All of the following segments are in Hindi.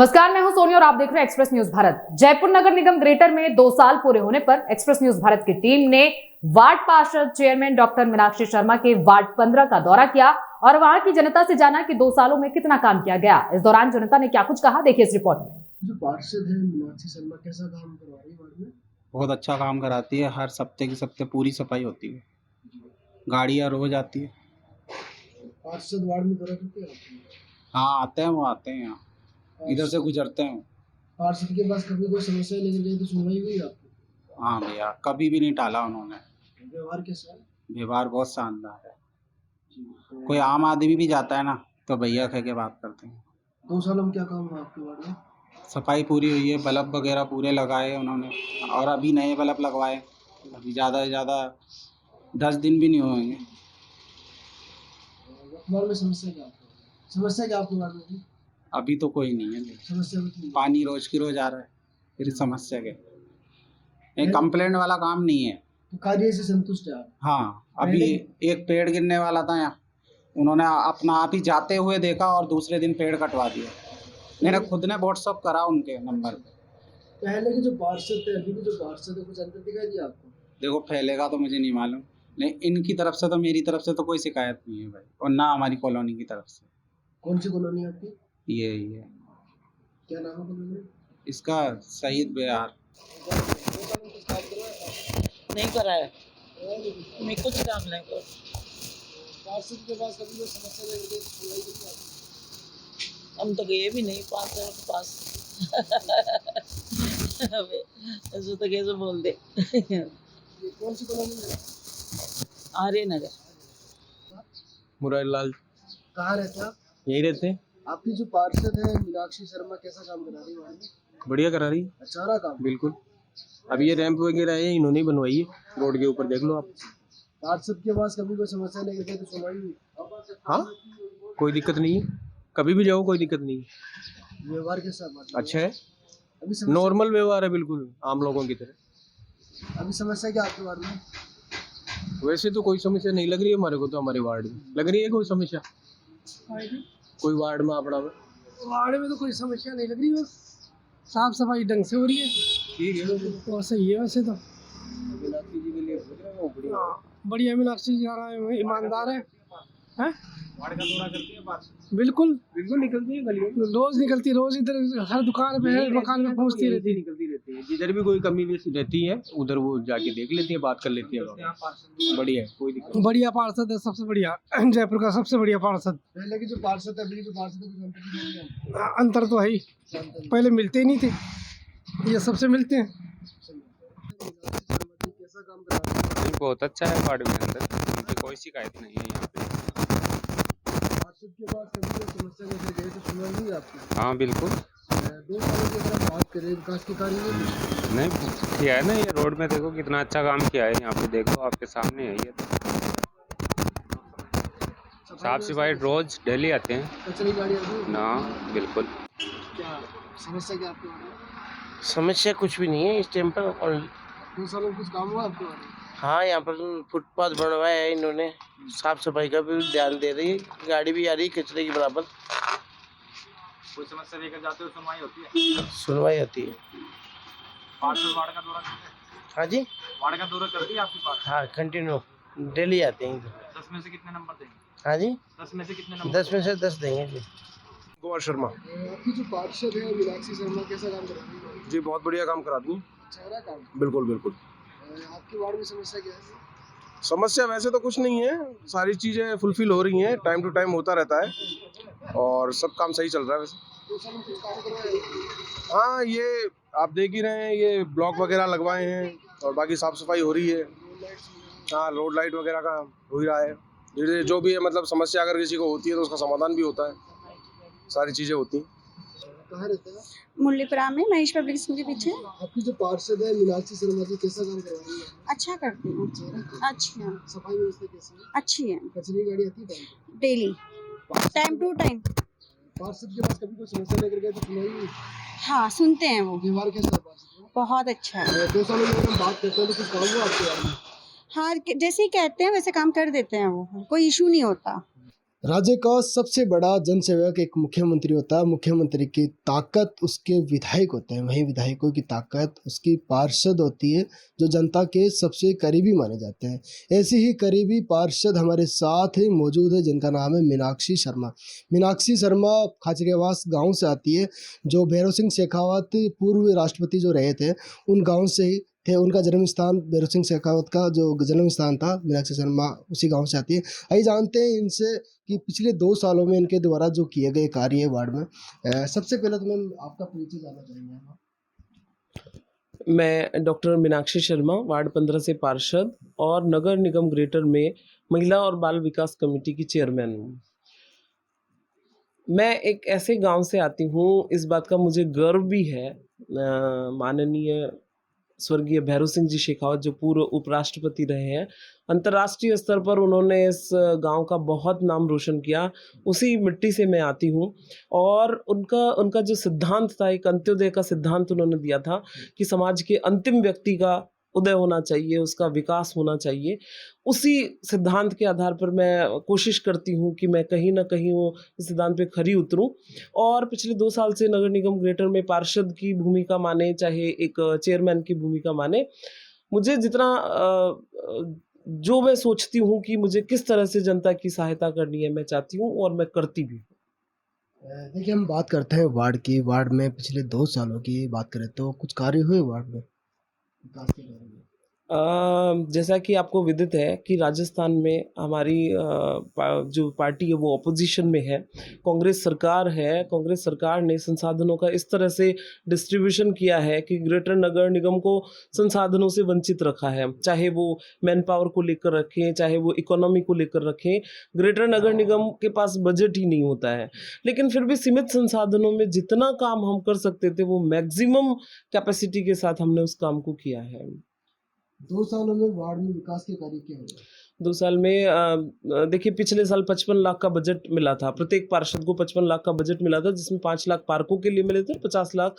नमस्कार, मैं हूं सोनी और आप देख रहे हैं एक्सप्रेस न्यूज भारत। जयपुर नगर निगम ग्रेटर में 2 साल पूरे होने पर एक्सप्रेस न्यूज भारत की टीम ने वार्ड पार्षद चेयरमैन डॉक्टर मीनाक्षी शर्मा के वार्ड 15 का दौरा किया और वहां की जनता से जाना कि 2 सालों में कितना काम किया गया। इस दौरान जनता ने क्या कुछ कहा, देखिए इस रिपोर्ट में। जो पार्षद है मीनाक्षी शर्मा कैसा काम करवा रही है वार्ड में? बहुत अच्छा काम कराती है। हर सप्ते के सप्ते पूरी सफाई होती है, गाड़ियाँ रोज आती है। पार्षद वार्ड में दौरा करते हैं? हाँ आते हैं, वो आते हैं यहाँ, इधर से गुजरते हैं। पार्षद के पास कभी कोई समस्या लेकर गए तो सुनवाई हुई आपकी? हाँ भैया, कभी भी नहीं टाला उन्होंने। व्यवहार कैसा है? व्यवहार बहुत शानदार है। कोई आम आदमी भी जाता है ना तो भैया कह के बात करते हैं। 2 सालों में क्या काम हुआ आपके वार्ड में? सफाई पूरी हुई है, बल्ब वगैरह पूरे लगाए उन्होंने और अभी नए बल्ब लगवाए। अभी ज़्यादा से ज़्यादा 10 दिन भी नहीं होंगे। वार्ड में समस्या क्या आपको? समस्या क्या आपके वार्ड में? अभी तो कोई नहीं है। समस्या कुछ नहीं। पानी रोज की रोज आ रहा है, फिर समस्या क्या? एक कंप्लेंट वाला काम नहीं है। तो कार्य से संतुष्ट है आप? हाँ, अभी एक पेड़ गिरने वाला था यहाँ, उन्होंने अपना आप ही जाते हुए देखा और दूसरे दिन पेड़ कटवा दिया। मैंने खुद ने व्हाट्सअप करा उनके नंबर पे। पहले के जो पार्षद थे अभी के जो पार्षद है कुछ अंतर दिखाई दिया आपको? देखो पहले का तो मुझे नहीं मालूम, नहीं इनकी तरफ से तो मेरी तरफ से तो कोई शिकायत नहीं है भाई, और ना हमारी कॉलोनी की तरफ से। कौन सी कॉलोनी है आपकी? ये क्या नाम है कॉलोनी? इसका शहीद बिहार। नहीं कराया, मैं कुछ काम नहीं कर। पार्षद के पास कभी कोई समस्या लेकर गए तो सुनवाई की आपकी? हम तो गए भी नहीं पार्षद के पास। ऐसे तो कैसे बोल दे। ये कौन सी कॉलोनी है? आर्य नगर। मुरारीलाल। कहाँ रहते हैं आप? यहीं रहते हैं। आपकी जो पार्षद है मीनाक्षी शर्मा कैसा काम करा रही है वार्ड में? बढ़िया करा रही। अच्छा रहा काम? बिल्कुल। अभी ये रैंप वगैरह है, इन्होंने ही बनवाई है, रोड के ऊपर देख लो आप। पार्षद के पास कभी कोई समस्या लेकर गए तो सुनवाई हुई? हाँ, कोई दिक्कत नहीं है, कभी भी जाओ कोई दिक्कत नहीं है। व्यवहार के साथ अच्छा है, अभी समस्या नॉर्मल व्यवहार है, बिल्कुल आम लोगों की तरह। अभी समस्या क्या आपके वार्ड में? वैसे तो कोई समस्या नहीं लग रही है हमारे को, तो हमारे वार्ड में लग रही है कोई समस्या? कोई वार्ड में अपना वार्ड में तो कोई समस्या नहीं लग रही, बस साफ सफाई ढंग से हो रही है। ठीक है, तो सही है वैसे तो। मीनाक्षी जी के लिए बढ़िया मीनाक्षी जी आ रहा है, ईमानदार है। वार्ड का दौरा करती है पार्षद? बिल्कुल बिल्कुल निकलती है गलियों में, रोज निकलती, रोज इधर हर दुकान पे है, मकान में पहुंचती रहती है। निकलती रहती है। जिधर भी कोई कमी रहती है उधर वो जाके देख लेती है, बात कर लेती है। बढ़िया है, कोई दिक्कत नहीं। बढ़िया पार्षद है, सबसे बढ़िया जयपुर का सबसे बढ़िया पार्षद। पहले की जो पार्षद है अभी की जो पार्षद है अंतर तो है ही, पहले मिलते ही नहीं थे, ये सबसे मिलते हैं। कैसा काम कर रहा है? बहुत अच्छा है वार्ड में, अंदर मुझे कोई शिकायत नहीं है यहाँ पे। पार्षद के पास कभी कोई समस्या लेकर गए तो सुनवाई हुई आपकी? हाँ बिल्कुल। 2 सालों की अगर हम बात करें विकास के कार्य में नहीं किया है ना, ये रोड में देखो कितना अच्छा काम किया है। यहाँ पे देखो आपके सामने है ये, साफ सफाई रोज डेली आते हैं कचरे गाड़ी आती है ना। बिल्कुल। क्या समस्या क्या आपके वार्ड में? समस्या कुछ भी नहीं है इस टाइम पर। और 2 सालों में कुछ काम हुआ आपके वार्ड में? हाँ, यहाँ पर फुटपाथ बनवाया है इन्होंने, साफ सफाई का भी ध्यान दे रही है, गाड़ी भी आ रही है कचरे के बराबर। कोई समस्या लेकर जाते हो सुनवाई होती है? सुनवाई होती है। पार्षद वार्ड का दौरा करते हैं? हाँ जी, वार्ड का दौरा करती है आपकी पार्षद? हाँ कंटिन्यू डेली आते हैं। 10 में से कितने नंबर देंगे? हाँ जी, 10 में से कितने नंबर? 10 में से 10 देंगे जी। कुमार शर्मा आपकी जो पार्षद है मीनाक्षी शर्मा कैसा काम कर रही है? जी, बहुत बढ़िया काम करा दी। अच्छा रहा काम? बिल्कुल बिल्कुल। आपके वार्ड में समस्या क्या है? समस्या वैसे तो कुछ नहीं है, सारी चीज़ें फुलफिल हो रही हैं, टाइम टू टाइम होता रहता है और सब काम सही चल रहा है वैसे। 2 सालों में कुछ काम करवाया? हाँ, ये आप देख ही रहे हैं, ये ब्लॉक वगैरह लगवाए हैं और बाकी साफ़ सफाई हो रही है। हाँ, रोड लाइट वगैरह का हो ही रहा है। धीरे जो भी है, मतलब समस्या अगर किसी को होती है तो उसका समाधान भी होता है, सारी चीज़ें होती हैं। कहाँ रहते हैं? मुरलीपुरा में महेश पब्लिक स्कूल के पीछे। आपकी जो पार्षद है मीनाक्षी शर्मा जी कैसा काम करवा रही है? अच्छा करती हूँ। अच्छा, सफाई व्यवस्था कैसी है? अच्छी है। कचरे की गाड़ी आती है टाइम पे? Daily, time to time. पार्षद के पास कभी कोई समस्या लेकर गए तो सुनवाई हुई? हाँ, सुनते हैं वो। व्यवहार कैसा है पार्षद का? बहुत अच्छा है। 2 सालों में अगर हम बात करते हैं तो कुछ काम हुआ आपके वार्ड में? हाँ, जैसे ही कहते हैं वैसे काम कर देते हैं वो, कोई इशू नहीं होता। राज्य का सबसे बड़ा जनसेवक एक मुख्यमंत्री होता है। मुख्यमंत्री की ताकत उसके विधायक होते हैं, वहीं विधायकों की ताकत उसकी पार्षद होती है, जो जनता के सबसे करीबी माने जाते हैं। ऐसे ही करीबी पार्षद हमारे साथ ही मौजूद है, जिनका नाम है मीनाक्षी शर्मा। मीनाक्षी शर्मा खाचरियावास गांव से आती है, जो भैरव सिंह शेखावत पूर्व राष्ट्रपति जो रहे थे उन गाँव से ही थे। उनका जन्म स्थान भैरव सिंह शेखावत का जो जन्म स्थान था, मीनाक्षी शर्मा उसी गांव से आती है। आइए जानते हैं इनसे कि पिछले 2 सालों में इनके द्वारा जो किए गए कार्य है वार्ड में। सबसे पहले तो मैम आपका परिचय जानना चाहेंगे हम। मैं डॉक्टर मीनाक्षी शर्मा, वार्ड 15 से पार्षद और नगर निगम ग्रेटर में महिला और बाल विकास कमेटी की चेयरमैन हूँ। मैं एक ऐसे गांव से आती हूँ, इस बात का मुझे गर्व भी है। माननीय स्वर्गीय भैरव सिंह जी शेखावत जो पूर्व उपराष्ट्रपति रहे हैं, अंतर्राष्ट्रीय स्तर पर उन्होंने इस गांव का बहुत नाम रोशन किया। उसी मिट्टी से मैं आती हूं और उनका जो सिद्धांत था, एक अंत्योदय का सिद्धांत उन्होंने दिया था कि समाज के अंतिम व्यक्ति का उदय होना चाहिए, उसका विकास होना चाहिए। उसी सिद्धांत के आधार पर मैं कोशिश करती हूँ कि मैं कहीं ना कहीं वो सिद्धांत पे खरी उतरूँ। और पिछले 2 साल से नगर निगम ग्रेटर में पार्षद की भूमिका माने, चाहे एक चेयरमैन की भूमिका माने, मुझे जितना जो मैं सोचती हूँ कि मुझे किस तरह से जनता की सहायता करनी है, मैं चाहती हूँ और मैं करती भी हूँ। देखिए, हम बात करते हैं वार्ड की। वार्ड में पिछले 2 सालों की बात करें तो कुछ कार्य हुए वार्ड में विकास के बारे में? जैसा कि आपको विदित है कि राजस्थान में हमारी जो पार्टी है वो ऑपोजिशन में है, कांग्रेस सरकार है। कांग्रेस सरकार ने संसाधनों का इस तरह से डिस्ट्रीब्यूशन किया है कि ग्रेटर नगर निगम को संसाधनों से वंचित रखा है, चाहे वो मैन पावर को लेकर रखें, चाहे वो इकोनॉमी को लेकर रखें। ग्रेटर नगर निगम के पास बजट ही नहीं होता है, लेकिन फिर भी सीमित संसाधनों में जितना काम हम कर सकते थे वो मैक्सिमम कैपेसिटी के साथ हमने उस काम को किया है। 2 सालों में वार्ड में विकास के कार्य क्या हुए? 2 साल में देखिए, पिछले साल 55 लाख का बजट मिला था। प्रत्येक पार्षद को 55 लाख का बजट मिला था, जिसमें 5 लाख पार्कों के लिए मिले थे, 50 लाख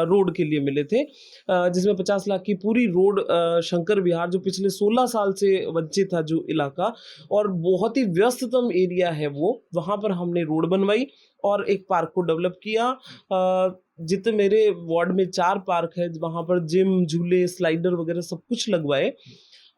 रोड के लिए मिले थे, जिसमें 50 लाख की पूरी रोड शंकर विहार, जो पिछले 16 साल से वंचित था जो इलाका और बहुत ही व्यस्ततम एरिया है वो, वहाँ पर हमने रोड बनवाई और एक पार्क को डेवलप किया। जितने मेरे वार्ड में 4 पार्क है, वहाँ पर जिम, झूले, स्लाइडर वगैरह सब कुछ लगवाए।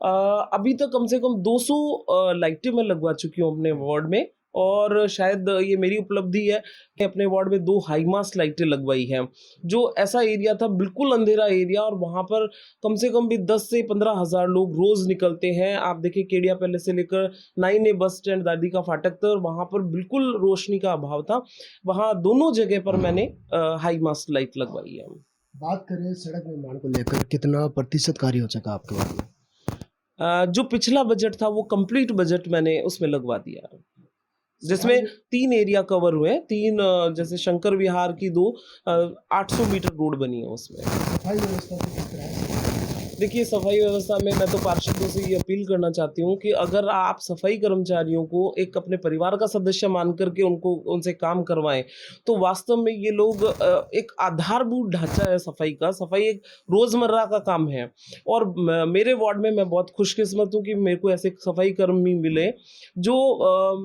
अभी तक कम से कम 200 लाइटें मैं लगवा चुकी हूँ अपने वार्ड में, और शायद ये मेरी उपलब्धि है कि अपने वार्ड में 2 हाई मास्ट लाइटें लगवाई हैं। जो ऐसा एरिया था बिल्कुल अंधेरा एरिया, और वहाँ पर कम से कम भी 10 से 15 हज़ार लोग रोज निकलते हैं। आप देखिए, केडिया पैलेस से लेकर 9A बस स्टैंड, दादी का फाटक तक, वहाँ पर बिल्कुल रोशनी का अभाव था। वहाँ दोनों जगह पर मैंने हाई मास्ट लाइट लगवाई है। बात करें सड़क निर्माण को लेकर, कितना प्रतिशत कार्य हो चुका आपके वार्ड में? जो पिछला बजट था वो कंप्लीट बजट मैंने उसमें लगवा दिया, जिसमें 3 एरिया कवर हुए। 3 जैसे शंकर विहार की 2 800 मीटर रोड बनी है उसमें। सफाई व्यवस्था तो किस तरह है? देखिए, सफाई व्यवस्था में मैं तो पार्षदों से ये अपील करना चाहती हूँ कि अगर आप सफाई कर्मचारियों को एक अपने परिवार का सदस्य मान करके उनसे काम करवाएं, तो वास्तव में ये लोग एक आधारभूत ढांचा है सफाई का। सफाई एक रोजमर्रा का काम है, और मेरे वार्ड में मैं बहुत खुशकिस्मत हूँ कि मेरे को ऐसे सफाई कर्मी मिले जो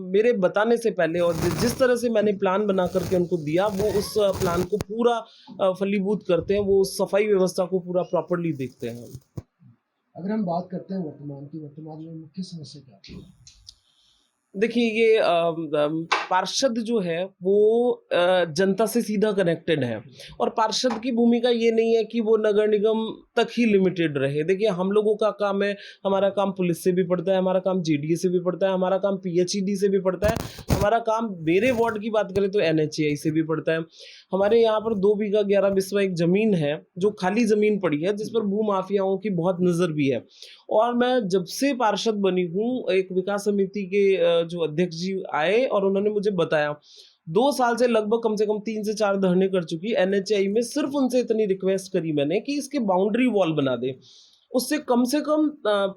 मेरे बताने से पहले और जिस तरह से मैंने प्लान बना करके उनको दिया, वो उस प्लान को पूरा फलीभूत करते हैं। वो सफाई व्यवस्था को पूरा प्रॉपरली देखते हैं। अगर हम बात करते हैं वर्तमान में मुख्य समस्या क्या है? देखिए, ये पार्षद जो है वो जनता से सीधा कनेक्टेड है, और पार्षद की भूमिका ये नहीं है कि वो नगर निगम तक ही लिमिटेड रहे। देखिए, हम लोगों का काम है, हमारा काम पुलिस से भी पड़ता है, हमारा काम JDA से भी पड़ता है, हमारा काम PHED से भी पड़ता है, हमारा काम मेरे वार्ड की बात करें तो NHAI से भी पड़ता है। हमारे यहाँ पर 2 बीघा 11 बिस्वा एक जमीन है जो खाली जमीन पड़ी है, जिस पर भू माफियाओं की बहुत नजर भी है। और मैं जब से पार्षद बनी हूँ, एक विकास समिति के जो अध्यक्ष जी आए और उन्होंने मुझे बताया, 2 साल से लगभग कम से कम 3 से 4 धरने कर चुकी। NHAI में सिर्फ उनसे इतनी रिक्वेस्ट करी मैंने कि इसके बाउंड्री वॉल बना दे, उससे कम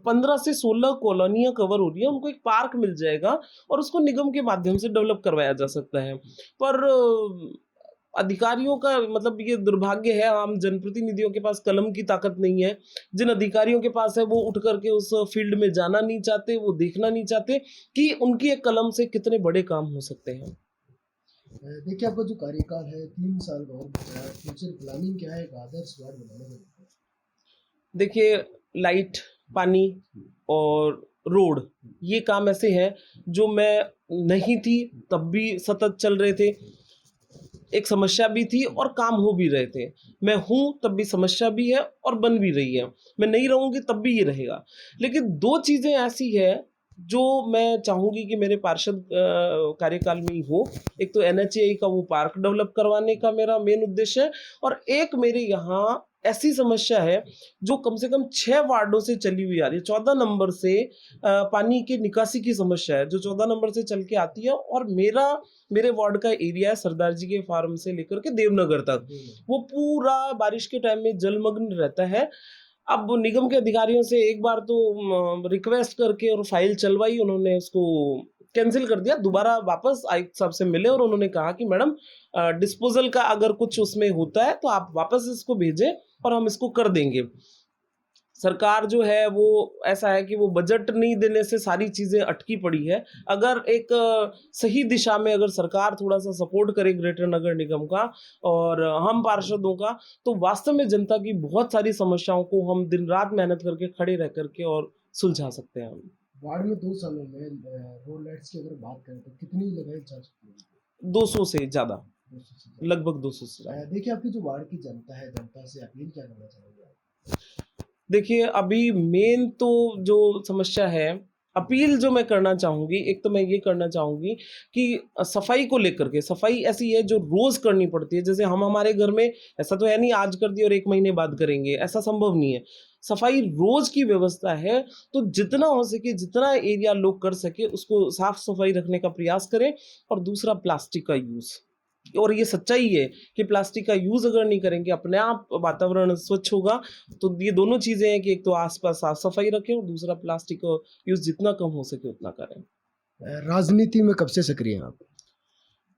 15 से 16 कॉलोनियां कवर हो रही है, उनको एक पार्क मिल जाएगा और उसको निगम के माध्यम से डेवलप करवाया जा सकता है। पर अधिकारियों का मतलब ये दुर्भाग्य है, आम जनप्रतिनिधियों के पास कलम की ताकत नहीं है। जिन अधिकारियों के पास है वो उठ करके उस फील्ड में जाना नहीं चाहते, वो देखना नहीं चाहते कि उनकी एक कलम से कितने बड़े काम हो सकते हैं। देखिए, आपका जो कार्यकाल है 3 साल का और बचा है, फ्यूचर प्लानिंग क्या है एक आदर्श वार्ड बनाने का? देखिए, लाइट, पानी और रोड, ये काम ऐसे हैं जो मैं नहीं थी तब भी सतत चल रहे थे। एक समस्या भी थी और काम हो भी रहे थे। मैं हूँ तब भी समस्या भी है और बन भी रही है। मैं नहीं रहूँगी तब भी ये रहेगा। लेकिन 2 चीज़ें ऐसी है जो मैं चाहूँगी कि मेरे पार्षद कार्यकाल में ही हो। एक तो NHAI का वो पार्क डेवलप करवाने का मेरा मेन उद्देश्य है, और एक मेरे यहाँ ऐसी समस्या है जो कम से कम 6 वार्डों से चली हुई आ रही है। 14 नंबर से पानी की निकासी की समस्या है जो 14 नंबर से चल के आती है, और मेरे वार्ड का एरिया है सरदार जी के फार्म से लेकर के देवनगर तक, वो पूरा बारिश के टाइम में जलमग्न रहता है। अब निगम के अधिकारियों से एक बार तो रिक्वेस्ट करके और फाइल चलवाई, उन्होंने उसको कैंसिल कर दिया। दोबारा वापस आयुक्त साहब से मिले और उन्होंने कहा कि मैडम, डिस्पोजल का अगर कुछ उसमें होता है तो आप वापस इसको भेजें और हम इसको कर देंगे। सरकार जो है वो ऐसा है कि वो बजट नहीं देने से सारी चीज़ें अटकी पड़ी है। अगर एक सही दिशा में अगर सरकार थोड़ा सा सपोर्ट करे ग्रेटर नगर निगम का और हम पार्षदों का, तो वास्तव में जनता की बहुत सारी समस्याओं को हम दिन रात मेहनत करके खड़े रह करके और सुलझा सकते हैं। वार्ड में 2 सालों में रोड लाइट्स की अगर बात करें तो कितनी लगाई जा सकती है? 200 से ज़्यादा, 200 से ज़्यादा। लगभग 200 से ज़्यादा। देखिए, आपकी जो वार्ड की जनता है, जनता से अपील क्या करना चाहोगे आप? देखिए, अभी मेन तो जो समस्या है, अपील जो मैं करना चाहूँगी, एक तो मैं ये करना चाहूँगी कि सफाई को लेकर के, सफाई ऐसी है जो रोज़ करनी पड़ती है। जैसे हम हमारे घर में, ऐसा तो है नहीं आज कर दी और 1 महीने बाद करेंगे, ऐसा संभव नहीं है। सफाई रोज़ की व्यवस्था है, तो जितना हो सके, जितना एरिया लोग कर सके उसको साफ सफाई रखने का प्रयास करें। और दूसरा, प्लास्टिक का यूज़, और ये सच्चाई है कि प्लास्टिक का यूज़ अगर नहीं करेंगे अपने आप वातावरण स्वच्छ होगा। तो ये दोनों चीज़ें हैं कि एक तो आसपास साफ सफाई रखें और दूसरा प्लास्टिक का यूज़ जितना कम हो सके उतना करें। राजनीति में कब से सक्रिय हैं आप?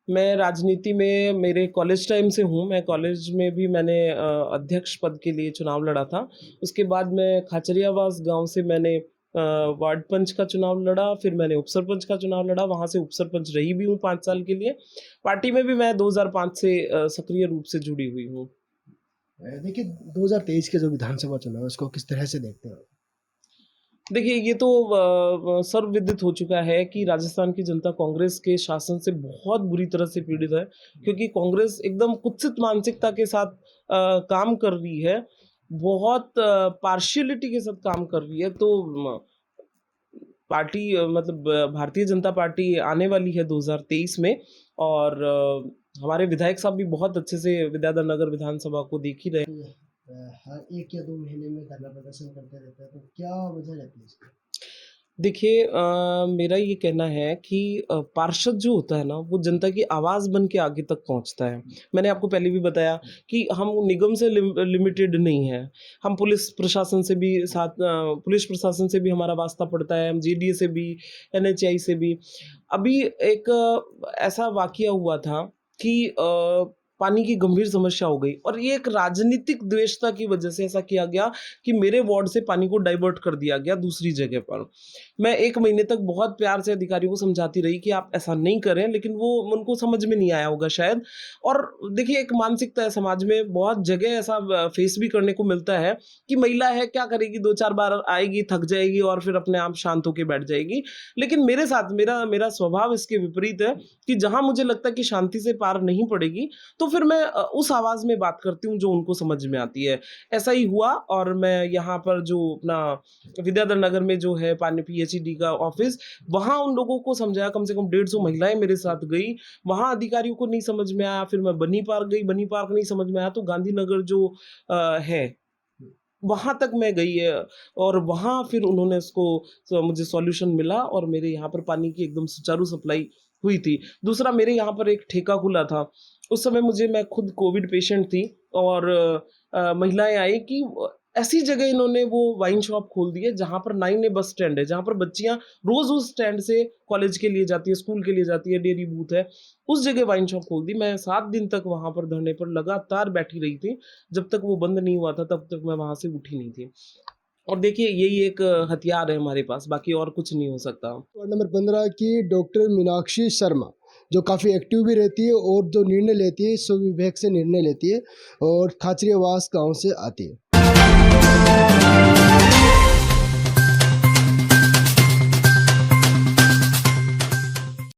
मैं राजनीति में मेरे कॉलेज टाइम से हूँ। मैं कॉलेज में भी मैंने अध्यक्ष पद के लिए चुनाव लड़ा था। उसके बाद मैं खाचरियावास गांव से मैंने वार्ड पंच का चुनाव लड़ा, फिर मैंने उपसरपंच का चुनाव लड़ा, वहाँ से उपसरपंच रही भी हूँ 5 साल के लिए। पार्टी में भी मैं 2005 से सक्रिय रूप से जुड़ी हुई हूँ। देखिए, 2023 के जो विधानसभा चुनाव है उसको किस तरह से देखते हैं आप? देखिए, ये तो सर्वविदित हो चुका है कि राजस्थान की जनता कांग्रेस के शासन से बहुत बुरी तरह से पीड़ित है, क्योंकि कांग्रेस एकदम कुत्सित मानसिकता के साथ काम कर रही है, बहुत पार्शियलिटी के साथ काम कर रही है। तो पार्टी मतलब भारतीय जनता पार्टी आने वाली है 2023 में, और हमारे विधायक साहब भी बहुत अच्छे से विद्याधर नगर विधानसभा को देख ही रहे हैं। हर 1 या 2 महीने में धरना प्रदर्शन करते रहते हैं, तो क्या वजह रहती है इसकी? देखिए, मेरा ये कहना है कि पार्षद जो होता है ना, वो जनता की आवाज़ बन के आगे तक पहुंचता है। मैंने आपको पहले भी बताया कि हम निगम से लिमिटेड नहीं है, हम पुलिस प्रशासन से भी पुलिस प्रशासन से भी हमारा वास्ता पड़ता है, हम JDA से भी, NHAI से भी। अभी एक ऐसा वाकया हुआ था कि पानी की गंभीर समस्या हो गई, और ये एक राजनीतिक द्वेषता की वजह से ऐसा किया गया कि मेरे वार्ड से पानी को डाइवर्ट कर दिया गया दूसरी जगह पर। मैं 1 महीने तक बहुत प्यार से अधिकारियों को समझाती रही कि आप ऐसा नहीं करें, लेकिन वो उनको समझ में नहीं आया होगा शायद। और देखिए, एक मानसिकता है समाज में, बहुत जगह ऐसा फेस भी करने को मिलता है कि महिला है, क्या करेगी, 2-4 बार आएगी, थक जाएगी और फिर अपने आप शांत होकर बैठ जाएगी। लेकिन मेरे साथ मेरा स्वभाव इसके विपरीत है कि जहां मुझे लगता है कि शांति से पार नहीं पड़ेगी, तो फिर मैं उस आवाज में बात करती हूँ जो उनको समझ में आती है। ऐसा ही हुआ, और मैं यहाँ पर जो अपना विद्याधर नगर में जो है पानी PhD का ऑफिस, वहाँ उन लोगों को समझाया। कम से कम 150 महिलाएं मेरे साथ गई, वहाँ अधिकारियों को नहीं समझ में आया। फिर मैं बनी पार्क गई, बनी पार्क नहीं समझ में आया तो गांधीनगर जो है वहाँ तक मैं गई है, और वहाँ फिर उन्होंने उसको मुझे सॉल्यूशन मिला और मेरे यहाँ पर पानी की एकदम सुचारू सप्लाई हुई थी। दूसरा, मेरे यहाँ पर एक ठेका खुला था, उस समय मैं खुद कोविड पेशेंट थी, और महिलाएं आई कि ऐसी जगह इन्होंने वो वाइन शॉप खोल दी है जहाँ पर 9 बस स्टैंड है, जहाँ पर बच्चियाँ रोज उस स्टैंड से कॉलेज के लिए जाती है, स्कूल के लिए जाती है, डेयरी बूथ है, उस जगह वाइन शॉप खोल दी। मैं 7 दिन तक वहाँ पर धरने पर लगातार बैठी रही थी, जब तक वो बंद नहीं हुआ था तब तक मैं वहाँ से उठी नहीं थी। और देखिए यही एक हथियार है हमारे पास, बाकी और कुछ नहीं हो सकता। वार्ड नंबर 15 की डॉक्टर मीनाक्षी शर्मा जो काफ़ी एक्टिव भी रहती है और जो निर्णय लेती है सो विवेक से निर्णय लेती है और खाचरियावास गांव से आती है।